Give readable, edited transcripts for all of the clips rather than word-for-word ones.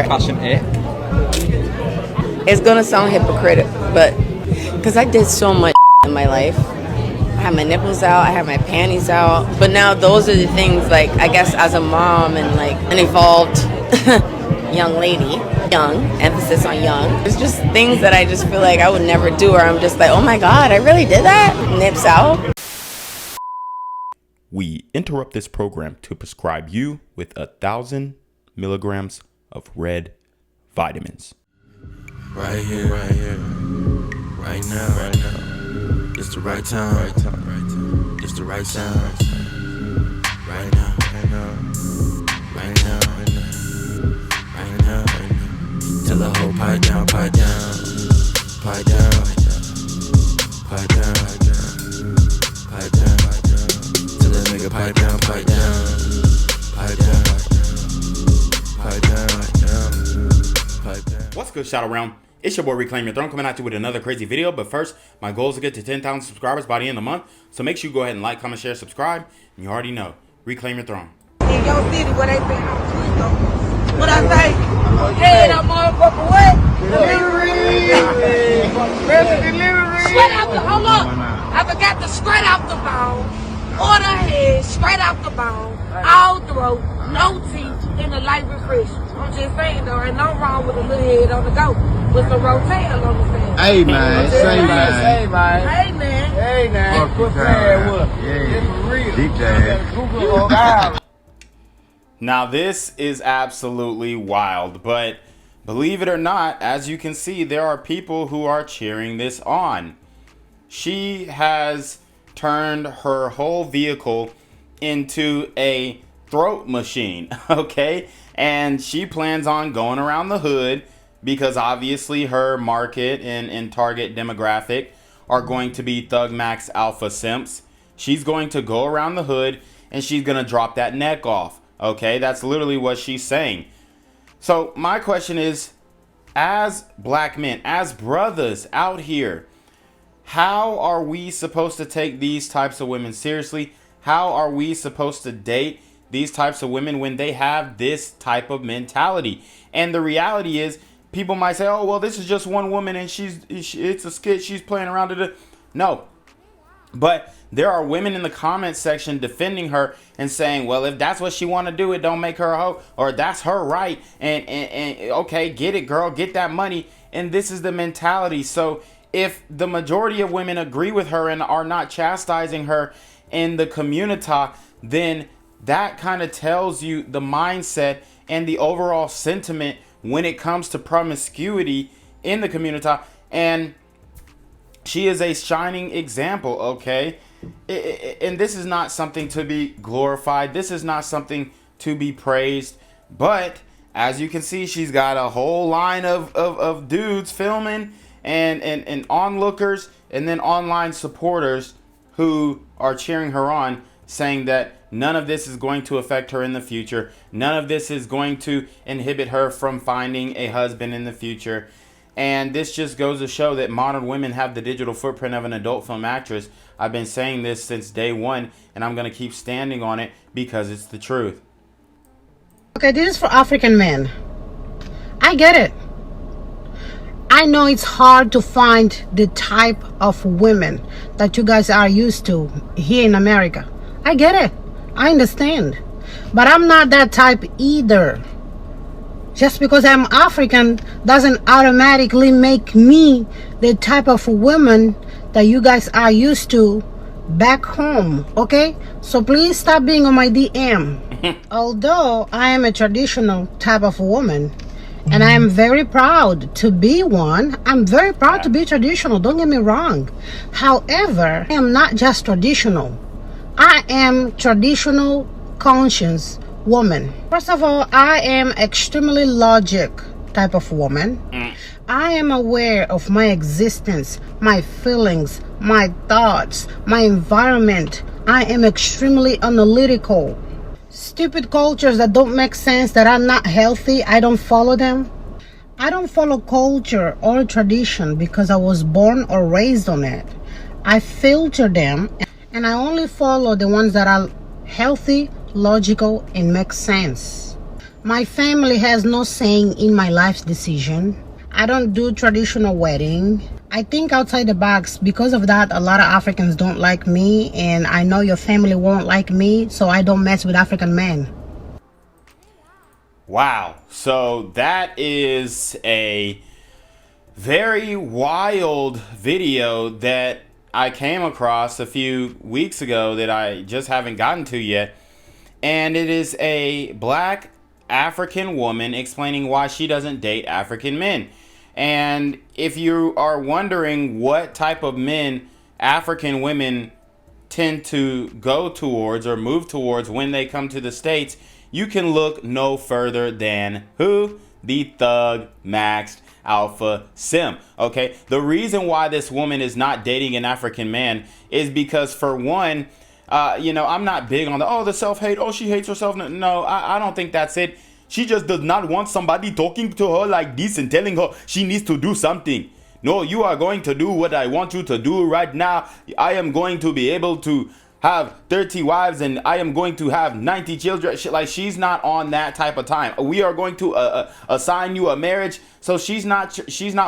fashion it? It's gonna sound hypocritical, but because I did so much in my life. I had my nipples out, I had my panties out, but now those are the things, like, I guess as a mom and like an evolved young lady, young, emphasis on young, it's just things that I just feel like I would never do, or I'm just like, oh my God, I really did that? Nips out. We interrupt this program to prescribe you with 1,000 milligrams of red vitamins. Right here, right now. It's the right time, It's the right sound. Right now. Tell the whole pipe down. Tell that nigga pipe down. What's good, Shadow Realm? It's your boy Reclaim Your Throne coming at you with another crazy video. But first, my goal is to get to 10,000 subscribers by the end of the month. So make sure you go ahead and like, comment, share, subscribe. And you already know, Reclaim Your Throne. In your city where they say, what I say? Hey, that motherfucker what? Delivery. Straight out the, hold up. I forgot to straight out the bone. Order head, straight out the bone. All throat, no teeth, and a light refresh. I'm just saying though, ain't nothing wrong with a little head on the go. With some rotator on the side. Hey man, say man. Hey man. Quit playing with. Yeah. DJ. Now this is absolutely wild, but believe it or not, as you can see, there are people who are cheering this on. She has turned her whole vehicle into a throat machine, okay? And she plans on going around the hood because obviously her market and target demographic are going to be Thug Max Alpha Simps. She's going to go around the hood and she's going to drop that neck off. Okay, that's literally what she's saying. So my question is, as black men, as brothers out here, how are we supposed to take these types of women seriously? How are we supposed to date these types of women when they have this type of mentality? And the reality is, people might say, oh, well, this is just one woman and it's a skit, she's playing around with it. No. But there are women in the comment section defending her and saying, well, if that's what she want to do, it don't make her a hoe, or that's her right. And okay, get it, girl, get that money. And this is the mentality. So if the majority of women agree with her and are not chastising her in the community, then that kind of tells you the mindset and the overall sentiment when it comes to promiscuity in the community. And she is a shining example, okay? And this is not something to be glorified. This is not something to be praised. But as you can see, she's got a whole line of dudes filming and onlookers and then online supporters who are cheering her on, saying that none of this is going to affect her in the future. None of this is going to inhibit her from finding a husband in the future. And this just goes to show that modern women have the digital footprint of an adult film actress. I've been saying this since day one, and I'm going to keep standing on it because it's the truth. Okay, this is for African men. I get it. I know it's hard to find the type of women that you guys are used to here in America. I get it. I understand. But I'm not that type either. Just because I'm African doesn't automatically make me the type of woman that you guys are used to back home, okay? So please stop being on my DM. Although I am a traditional type of woman, and I am very proud to be one. I'm very proud to be traditional, don't get me wrong. However, I am not just traditional. I am traditional conscious woman. First of all, I am extremely logic type of woman. I am aware of my existence, my feelings, my thoughts, my environment. I am extremely analytical. Stupid cultures that don't make sense, that are not healthy, I don't follow them. I don't follow culture or tradition because I was born or raised on it. I filter them and I only follow the ones that are healthy, logical, and make sense. My family has no saying in my life's decision. I don't do traditional wedding. I think outside the box. Because of that, a lot of Africans don't like me, and I know your family won't like me, so I don't mess with African men. Wow. So that is a very wild video that I came across a few weeks ago that I just haven't gotten to yet. And it is a black African woman explaining why she doesn't date African men. And if you are wondering what type of men African women tend to go towards or move towards when they come to the States, you can look no further than who? The Thug Maxed Alpha Sim. Okay, the reason why this woman is not dating an African man is because, for one, you know, I'm not big on the self-hate. Oh, she hates herself. No, I don't think that's it. She just does not want somebody talking to her like this and telling her she needs to do something. No, you are going to do what I want you to do right now. I am going to be able to have 30 wives and I am going to have 90 children. Like, she's not on that type of time. We are going to assign you a marriage. So she's not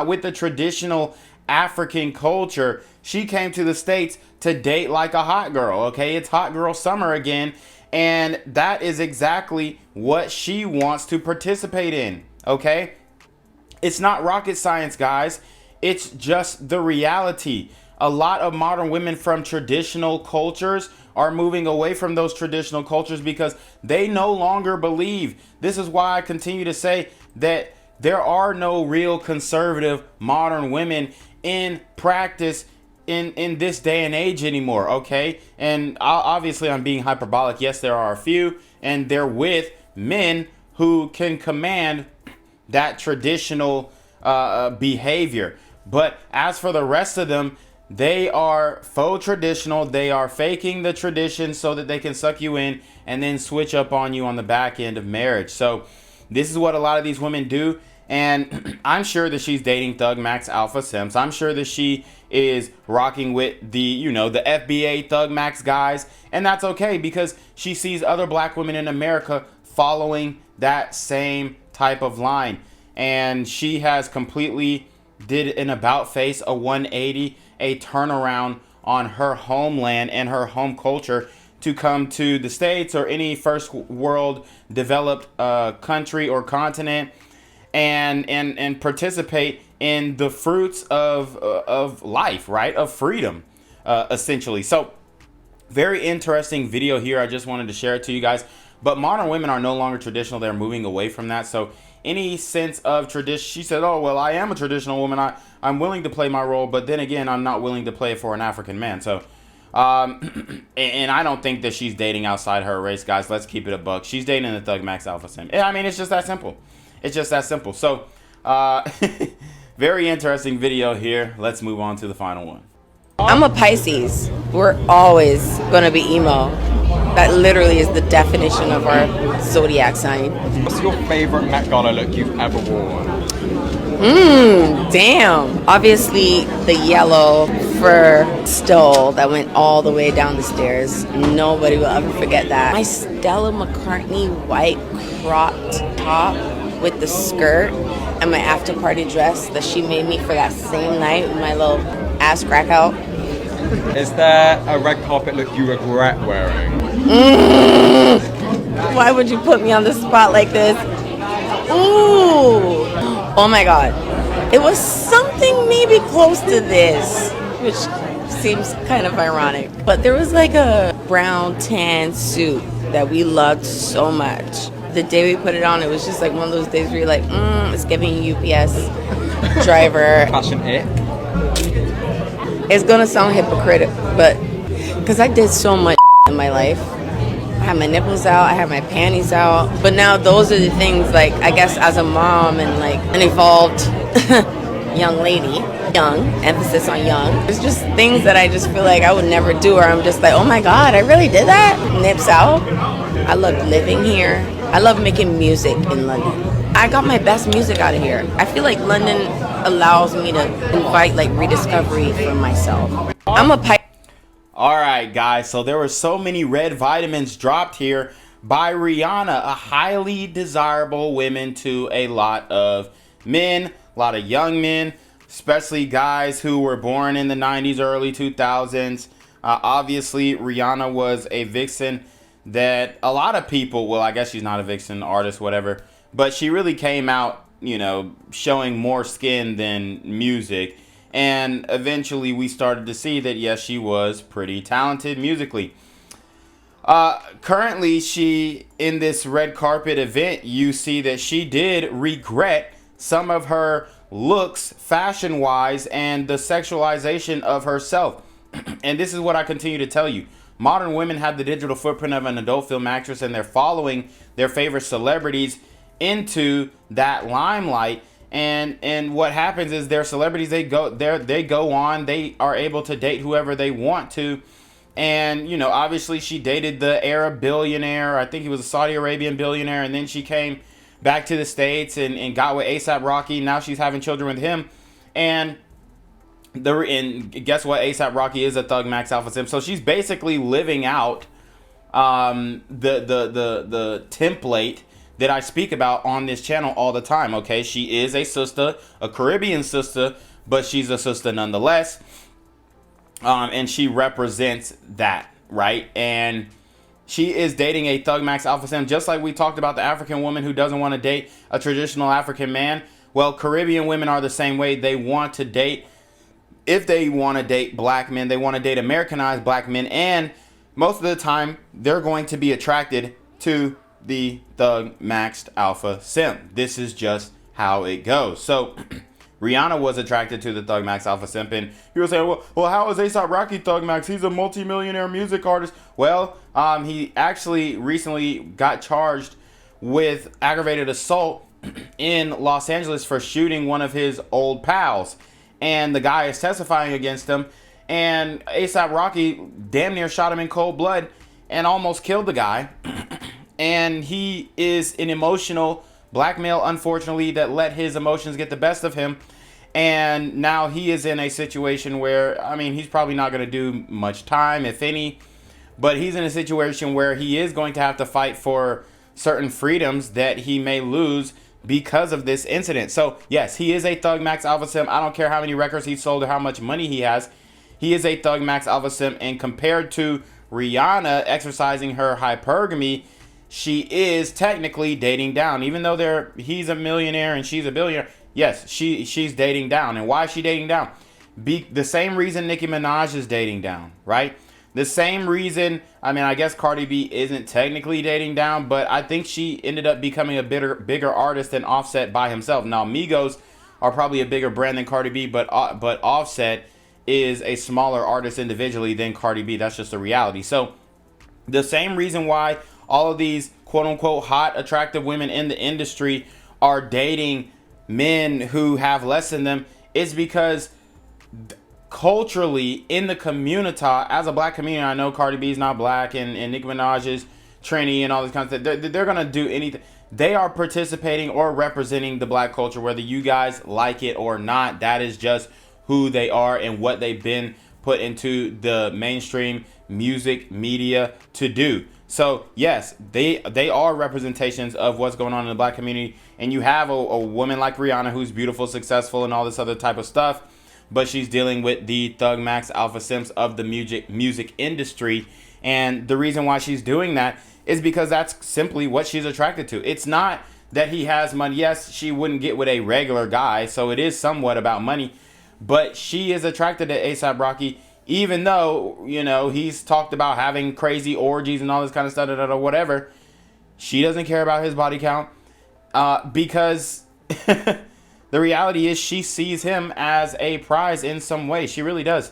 with the traditional African culture. She came to the States to date like a hot girl. Okay, it's hot girl summer again. And that is exactly what she wants to participate in. Okay, it's not rocket science, guys. It's just the reality. A lot of modern women from traditional cultures are moving away from those traditional cultures because they no longer believe. This is why I continue to say that there are no real conservative modern women in practice in this day and age anymore. Okay, and obviously I'm being hyperbolic. Yes, there are a few, and they're with men who can command that traditional behavior. But as for the rest of them, they are faux traditional. They are faking the tradition so that they can suck you in and then switch up on you on the back end of marriage. So this is what a lot of these women do. And I'm sure that she's dating Thug Max Alpha Sims. I'm sure that she is rocking with the, you know, the FBA Thug Max guys. And that's okay because she sees other black women in America following that same type of line. And she has completely did an about face, a 180, a turnaround on her homeland and her home culture to come to the States or any first world developed country or continent and participate in the fruits of life, right? Of freedom, essentially. So very interesting video here. I just wanted to share it to you guys. But modern women are no longer traditional. They're moving away from that. So any sense of tradition, she said, oh, well, I am a traditional woman. I'm willing to play my role. But then again, I'm not willing to play it for an African man. So, and I don't think that she's dating outside her race, guys. Let's keep it a buck. She's dating the Thug Max Alpha Sim. I mean, it's just that simple. It's just that simple. So, very interesting video here. Let's move on to the final one. I'm a Pisces. We're always going to be emo. That literally is the definition of our zodiac sign. What's your favorite Met Gala look you've ever worn? Damn. Obviously, the yellow fur stole that went all the way down the stairs. Nobody will ever forget that. My Stella McCartney white cropped top with the skirt and my after party dress that she made me for that same night with my little ass crack out. Is there a red carpet look you regret wearing? Why would you put me on the spot like this? Ooh. Oh my God. It was something maybe close to this, which seems kind of ironic. But there was like a brown tan suit that we loved so much. The day we put it on, it was just like one of those days where you're like, it's giving UPS driver. Fashion ick? It's gonna sound hypocritical, but because I did so much in my life. I had my nipples out, I had my panties out. But now those are the things, like, I guess as a mom and like an evolved young lady, young, emphasis on young. It's just things that I just feel like I would never do, or I'm just like, oh my God, I really did that? Nips out. I love living here. I love making music in London. I got my best music out of here. I feel like London allows me to invite like rediscovery for myself. I'm a pipe. All right, guys. So there were so many red vitamins dropped here by Rihanna, a highly desirable woman to a lot of men, a lot of young men, especially guys who were born in the 90s, early 2000s. Obviously, Rihanna was a vixen that a lot of people, well, I guess she's not a vixen, artist, whatever, but she really came out, you know, showing more skin than music. And eventually we started to see that, yes, she was pretty talented musically. Currently, she, in this red carpet event, you see that she did regret some of her looks fashion-wise and the sexualization of herself. And this is what I continue to tell you. Modern women have the digital footprint of an adult film actress, and they're following their favorite celebrities into that limelight. And what happens is their celebrities, they go on, they are able to date whoever they want to. And, you know, obviously she dated the Arab billionaire. I think he was a Saudi Arabian billionaire. And then she came back to the States and got with ASAP Rocky. Now she's having children with him. And guess what? ASAP Rocky is a Thug Max Alpha Simp. So she's basically living out the template that I speak about on this channel all the time. Okay, she is a sister, a Caribbean sister, but she's a sister nonetheless. And she represents that, right? And she is dating a Thug Max Alpha Simp, just like we talked about the African woman who doesn't want to date a traditional African man. Well, Caribbean women are the same way. They want to date, if they want to date black men, they want to date Americanized black men. And most of the time, they're going to be attracted to the Thug Max Alpha Simp. This is just how it goes. So Rihanna was attracted to the Thug Max Alpha Simp, and people saying, well, how is ASAP Rocky Thug Max? He's a multi-millionaire music artist. Well, he actually recently got charged with aggravated assault in Los Angeles for shooting one of his old pals, and the guy is testifying against him. And ASAP Rocky damn near shot him in cold blood and almost killed the guy. And he is an emotional black male, unfortunately, that let his emotions get the best of him. And now he is in a situation where, I mean, he's probably not going to do much time, if any. But he's in a situation where he is going to have to fight for certain freedoms that he may lose because of this incident. So, yes, he is a Thug Max Alpha Simp. I don't care how many records he sold or how much money he has. He is a Thug Max Alpha Simp. And compared to Rihanna exercising her hypergamy, she is technically dating down. Even though he's a millionaire and she's a billionaire, yes, she's dating down. And why is she dating down? The same reason Nicki Minaj is dating down, right? The same reason, I mean, I guess Cardi B isn't technically dating down, but I think she ended up becoming a bigger artist than Offset by himself. Now, Migos are probably a bigger brand than Cardi B, but Offset is a smaller artist individually than Cardi B. That's just a reality. So the same reason why all of these quote-unquote hot, attractive women in the industry are dating men who have less than them is because culturally in the community, as a black community, I know Cardi B is not black and Nicki Minaj is Trini and all this kind of stuff. They're going to do anything. They are participating or representing the black culture, whether you guys like it or not. That is just who they are and what they've been put into the mainstream music media to do. So yes, they are representations of what's going on in the black community. And you have a woman like Rihanna who's beautiful, successful, and all this other type of stuff, but she's dealing with the Thug Max Alpha Simps of the music industry. And the reason why she's doing that is because that's simply what she's attracted to. It's not that he has money. Yes, she wouldn't get with a regular guy, so it is somewhat about money. But she is attracted to ASAP Rocky, even though, you know, he's talked about having crazy orgies and all this kind of stuff, whatever. She doesn't care about his body count because the reality is she sees him as a prize in some way. She really does,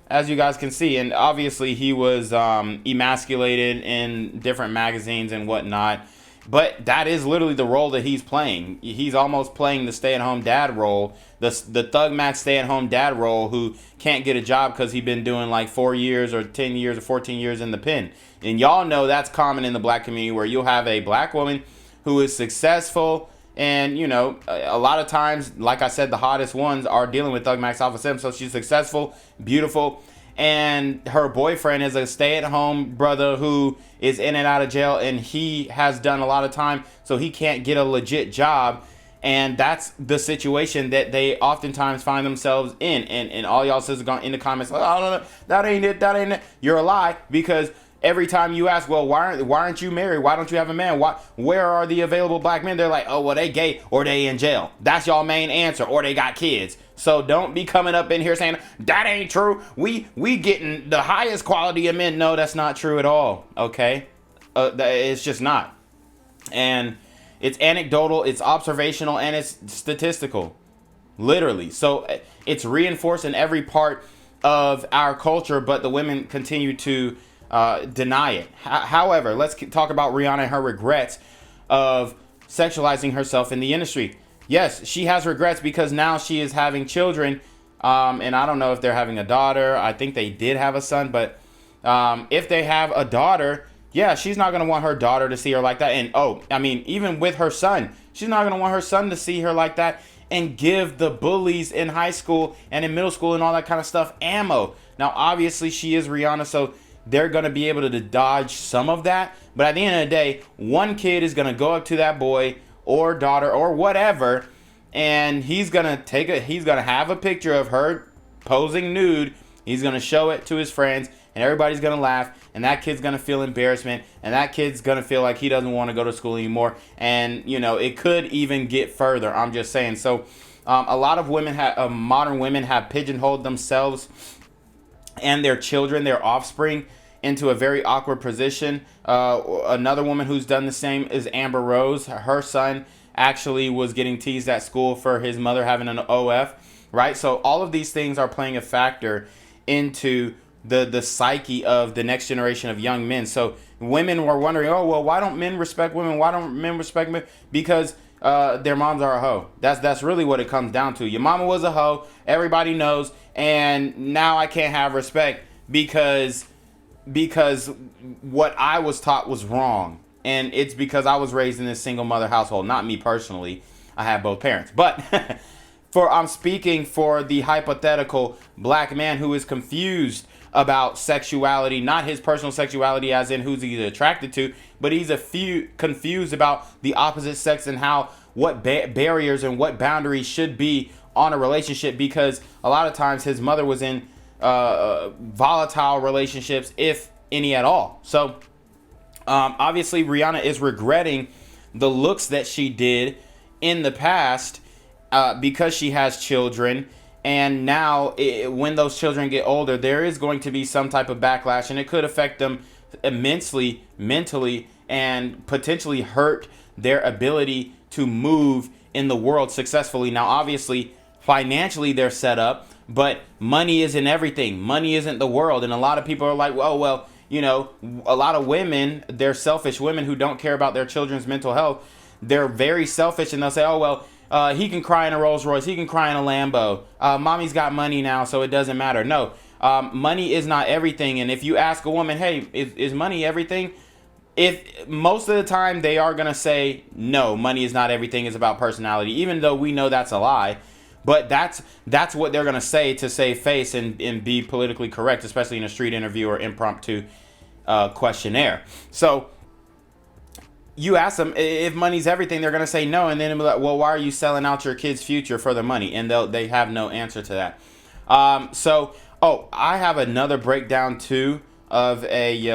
as you guys can see. And obviously he was emasculated in different magazines and whatnot. But that is literally the role that he's playing. He's almost playing the stay-at-home dad role, the Thug Max stay-at-home dad role who can't get a job because he's been doing like 4 years or 10 years or 14 years in the pen. And y'all know that's common in the black community where you'll have a black woman who is successful. And, you know, a lot of times, like I said, the hottest ones are dealing with Thug Max Alpha Simp. So she's successful, beautiful, and her boyfriend is a stay-at-home brother who is in and out of jail, and he has done a lot of time, so he can't get a legit job. And that's the situation that they oftentimes find themselves in. And all y'all sisters gone in the comments, like, oh, no, that ain't it. You're a lie, because every time you ask, well, why aren't you married? Why don't you have a man? Where are the available black men? They're like, oh, well, they gay or they in jail. That's y'all main answer, or they got kids. So don't be coming up in here saying that ain't true. We getting the highest quality of men. No, that's not true at all. Okay, it's just not. And it's anecdotal, it's observational, and it's statistical, literally. So it's reinforced in every part of our culture, but the women continue to deny it. However, let's talk about Rihanna and her regrets of sexualizing herself in the industry. Yes, she has regrets because now she is having children, and I don't know if they're having a daughter. I think they did have a son, but if they have a daughter, yeah, she's not going to want her daughter to see her like that. And even with her son, she's not going to want her son to see her like that and give the bullies in high school and in middle school and all that kind of stuff ammo. Now, obviously, she is Rihanna, so they're going to be able to dodge some of that. But at the end of the day, one kid is going to go up to that boy or daughter or whatever, and he's going to have a picture of her posing nude. He's going to show it to his friends, and everybody's going to laugh, and that kid's going to feel embarrassment, and that kid's going to feel like he doesn't want to go to school anymore. And, it could even get further. I'm just saying. So a lot of women, modern women, have pigeonholed themselves and their children, their offspring, into a very awkward position. Another woman who's done the same is Amber Rose. Her son actually was getting teased at school for his mother having an OF, right? So all of these things are playing a factor into the psyche of the next generation of young men. So women were wondering, oh, well, why don't men respect women? Why don't men respect men? Because their moms are a hoe. That's really what it comes down to. Your mama was a hoe. Everybody knows. And now I can't have respect because what I was taught was wrong. And it's because I was raised in a single mother household. Not me personally. I have both parents. But I'm speaking for the hypothetical black man who is confused about sexuality, not his personal sexuality as in who's he's attracted to, but he's confused about the opposite sex and what barriers and what boundaries should be on a relationship, because a lot of times his mother was in volatile relationships, if any at all. So obviously Rihanna is regretting the looks that she did in the past because she has children. And now when those children get older, there is going to be some type of backlash, and it could affect them immensely mentally and potentially hurt their ability to move in the world successfully. Now, obviously, financially they're set up, but money isn't everything. Money isn't the world. And a lot of people are like, well, a lot of women, they're selfish women who don't care about their children's mental health. They're very selfish, and they'll say, oh, well, he can cry in a Rolls Royce. He can cry in a Lambo. Mommy's got money now, so it doesn't matter. No, money is not everything. And if you ask a woman, hey, is money everything? If most of the time they are going to say, no, money is not everything. It's about personality, even though we know that's a lie. But that's what they're going to say to save face and be politically correct, especially in a street interview or impromptu questionnaire. So you ask them if money's everything, they're going to say no. And then they'll be like, well, why are you selling out your kid's future for the money? And they have no answer to that. I have another breakdown too of a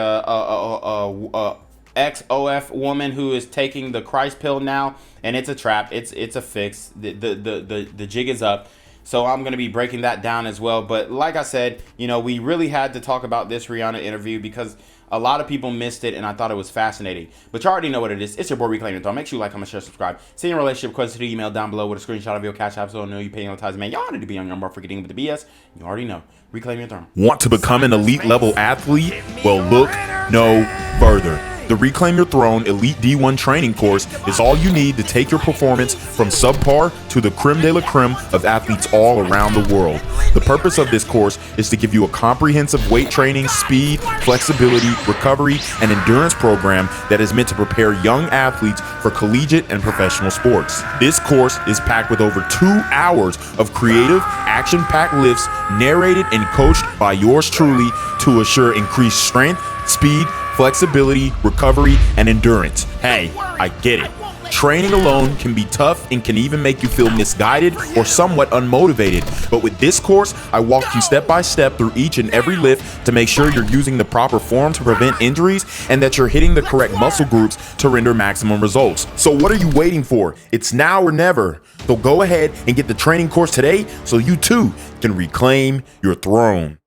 ex-OF woman who is taking the Christ pill now, and it's a trap. It's a fix. The jig is up. So I'm going to be breaking that down as well. But like I said, we really had to talk about this Rihanna interview because a lot of people missed it, and I thought it was fascinating. But you already know what it is. It's your boy Reclaim Your Throne. Make sure you like, comment, share, subscribe. Send your relationship questions to the email down below with a screenshot of your CashApp so I know you're paying on time. Man, y'all need to be on your mark for getting with the BS. You already know. Reclaim Your Throne. Want to become an elite level athlete? Well, look no further. The Reclaim Your Throne Elite D1 training course is all you need to take your performance from subpar to the creme de la creme of athletes all around the world. The purpose of this course is to give you a comprehensive weight training, speed, flexibility, recovery, and endurance program that is meant to prepare young athletes for collegiate and professional sports. This course is packed with over 2 hours of creative, action-packed lifts narrated and coached by yours truly to assure increased strength, speed, flexibility, recovery, and endurance. Hey, I get it. Training alone can be tough and can even make you feel misguided or somewhat unmotivated. But with this course, I walk you step by step through each and every lift to make sure you're using the proper form to prevent injuries and that you're hitting the correct muscle groups to render maximum results. So what are you waiting for? It's now or never. So go ahead and get the training course today so you too can reclaim your throne.